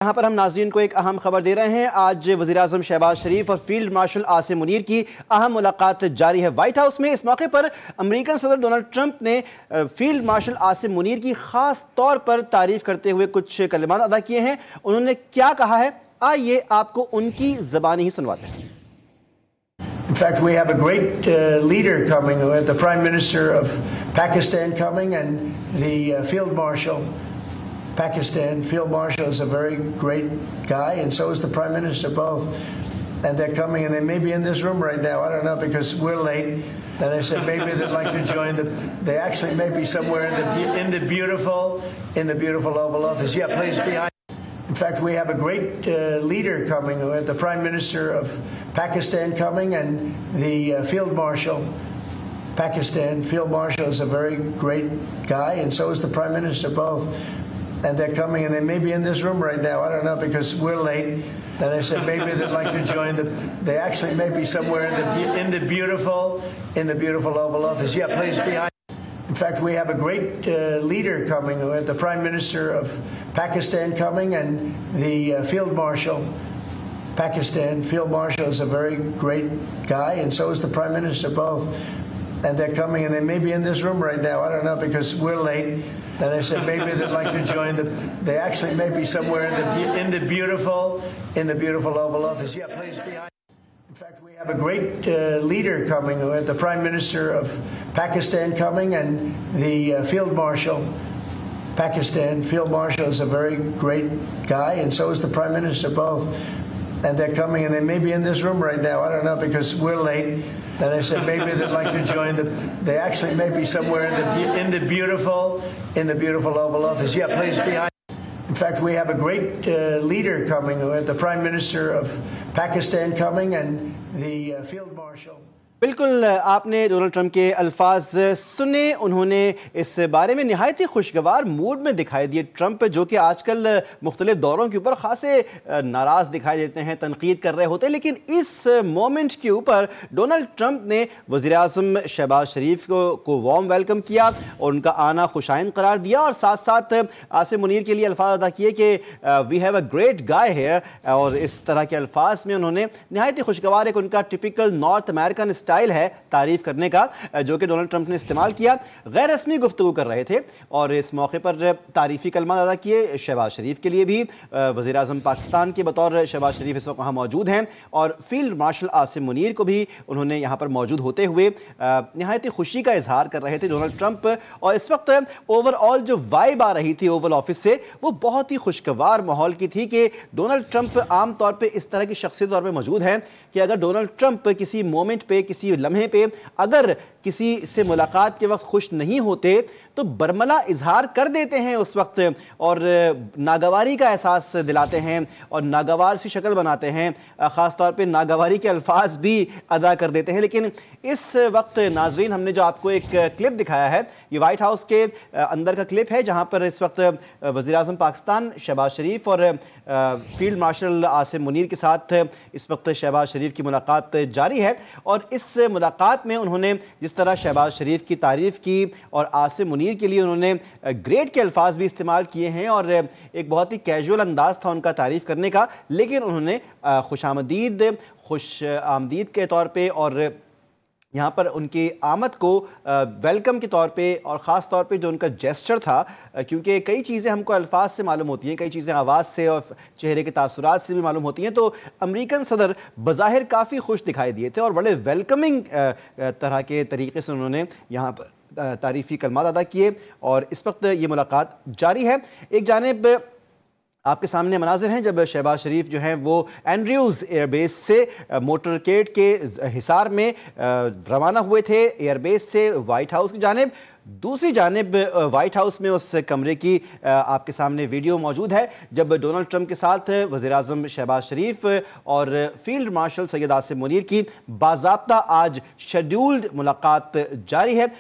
यहाँ पर हम नाज़रीन को एक अहम खबर दे रहे हैं। आज वज़ीर-ए-आज़म शहबाज शरीफ और फील्ड मार्शल आसिम मुनीर की अहम मुलाकात जारी है व्हाइट हाउस में। इस मौके पर अमेरिकन सदर डोनाल्ड ट्रंप ने फील्ड मार्शल आसिम मुनीर की ख़ास तौर पर तारीफ़ करते हुए कुछ कलिमात अदा किए हैं। उन्होंने क्या कहा है, आइए आपको उनकी ज़बानी ही सुनवाते हैं। In fact, we have a great leader coming. We have the Prime Minister of Pakistan coming and the Field Marshal. Pakistan Field Marshal is a very great guy, and so is the Prime Minister, both. And they're coming, and they may be in this room right now. I don't know, because we're late. And I said maybe they'd like to join they actually may be somewhere in the beautiful Oval Office. Yeah, please behind. In fact, we have a great leader coming. We have the Prime Minister of Pakistan coming and the Field Marshal. Pakistan Field Marshal is a very great guy, and so is the Prime Minister, both. And they're coming, and they may be in this room right now. I don't know, because we're late. And I said maybe they'd like to join they actually may be somewhere in the beautiful Oval Office. Yeah, please behind. In fact, we have a great leader coming. We have the Prime Minister of Pakistan coming and the Field Marshal. Pakistan Field Marshal is a very great guy, and so is the Prime Minister, both. And they're coming, and they may be in this room right now. I don't know, because we're late. And I said maybe they'd like to join they actually may be somewhere in the beautiful Oval Office. Yeah, please behind. In fact, we have a great leader coming. We have the Prime Minister of Pakistan coming and the Field Marshal. Pakistan Field Marshal is a very great guy, and so is the Prime Minister, both. And they're coming, and they may be in this room right now. I don't know, because we're late. And I said maybe they'd like to join they actually may be somewhere in the beautiful Oval Office. Yeah, please behind. In fact, we have a great leader coming. We have the Prime Minister of Pakistan coming and the Field Marshal. बिल्कुल आपने Donald Trump के अल्फाज सुने। उन्होंने इस बारे में निहायत ही खुशगवार मूड में दिखाई दिए। ट्रंप जो कि आजकल मुख्तलिफ दौरों के ऊपर खासे नाराज़ दिखाई देते हैं, तनकीद कर रहे होते हैं, लेकिन इस मोमेंट के ऊपर डोनाल्ड ट्रंप ने वज़ीर-ए-आज़म शहबाज शरीफ को वार्म वेलकम किया और उनका आना खुशाइन करार दिया, और साथ साथ आसिम मुनीर के लिए अल्फाज अदा किए कि we have a great guy here, और इस तरह के अल्फाज में उन्होंने निहायत ही खुशगवार एक उनका टिपिकल नॉर्थ अमेरिकन स्टाइल है तारीफ करने का, जो कि डोनाल्ड ट्रंप ने इस्तेमाल किया। गैर रस्मी गुफ्तगू कर रहे थे और इस मौके पर तारीफी कलमा अदा किए शहबाज शरीफ के लिए भी। वज़ीर-ए-आज़म पाकिस्तान के बतौर शहबाज शरीफ इस वक्त वहाँ मौजूद हैं, और फील्ड मार्शल आसिम मुनीर को भी उन्होंने यहाँ पर मौजूद होते हुए निहायत ही खुशी का इजहार कर रहे थे डोनाल्ड ट्रंप। और इस वक्त ओवरऑल जो वाइब आ रही थी ओवल ऑफिस से, वो बहुत ही खुशगवार माहौल की थी कि डोनाल्ड ट्रंप आम तौर पर इस तरह की शख्सियत तौर पर मौजूद हैं कि अगर डोनाल्ड ट्रंप किसी मोमेंट पे, किसी लम्हे पे अगर किसी से मुलाकात के वक्त खुश नहीं होते तो बरमला इजहार कर देते हैं उस वक्त, और नागवारी का एहसास दिलाते हैं और नागवार सी शक्ल बनाते हैं, ख़ास तौर पे नागवारी के अल्फाज भी अदा कर देते हैं। लेकिन इस वक्त नाजरीन, हमने जो आपको एक क्लिप दिखाया है, ये वाइट हाउस के अंदर का क्लिप है, जहाँ पर इस वक्त वज़ीर-ए-आज़म पाकिस्तान शहबाज शरीफ और फील्ड मार्शल आसिम मुनीर के साथ इस वक्त शहबाज शरीफ की मुलाकात जारी है। और इस मुलाकात में उन्होंने जिस तरह शहबाज शरीफ की तारीफ़ की और आसिम मुनीर के लिए उन्होंने ग्रेट के अल्फाज भी इस्तेमाल किए हैं, और एक बहुत ही कैजुअल अंदाज़ था उनका तारीफ़ करने का, लेकिन उन्होंने खुश आमदीद के तौर पे और यहाँ पर उनकी आमद को वेलकम के तौर पे, और ख़ास तौर पे जो उनका जेस्चर था, क्योंकि कई चीज़ें हमको अल्फाज से मालूम होती हैं, कई चीज़ें आवाज़ से और चेहरे के तासुरात से भी मालूम होती हैं, तो अमेरिकन सदर बज़ाहिर काफ़ी खुश दिखाई दिए थे और बड़े वेलकमिंग तरह के तरीके से उन्होंने यहाँ पर तारीफ़ी कलमात अदा किए। और इस वक्त ये मुलाकात जारी है। एक जानिब आपके सामने मनाजिर हैं जब शहबाज शरीफ जो हैं वो एंड्रयूज़ एयरबेस से मोटरकेड के हिसार में रवाना हुए थे, एयरबेस से वाइट हाउस की जानिब। दूसरी जानिब वाइट हाउस में उस कमरे की आपके सामने वीडियो मौजूद है जब डोनाल्ड ट्रंप के साथ वज़ीर-ए-आज़म शहबाज शरीफ और फील्ड मार्शल सैयद आसिम मुनीर की बाज़ाब्ता आज शेड्यूल्ड मुलाकात जारी है।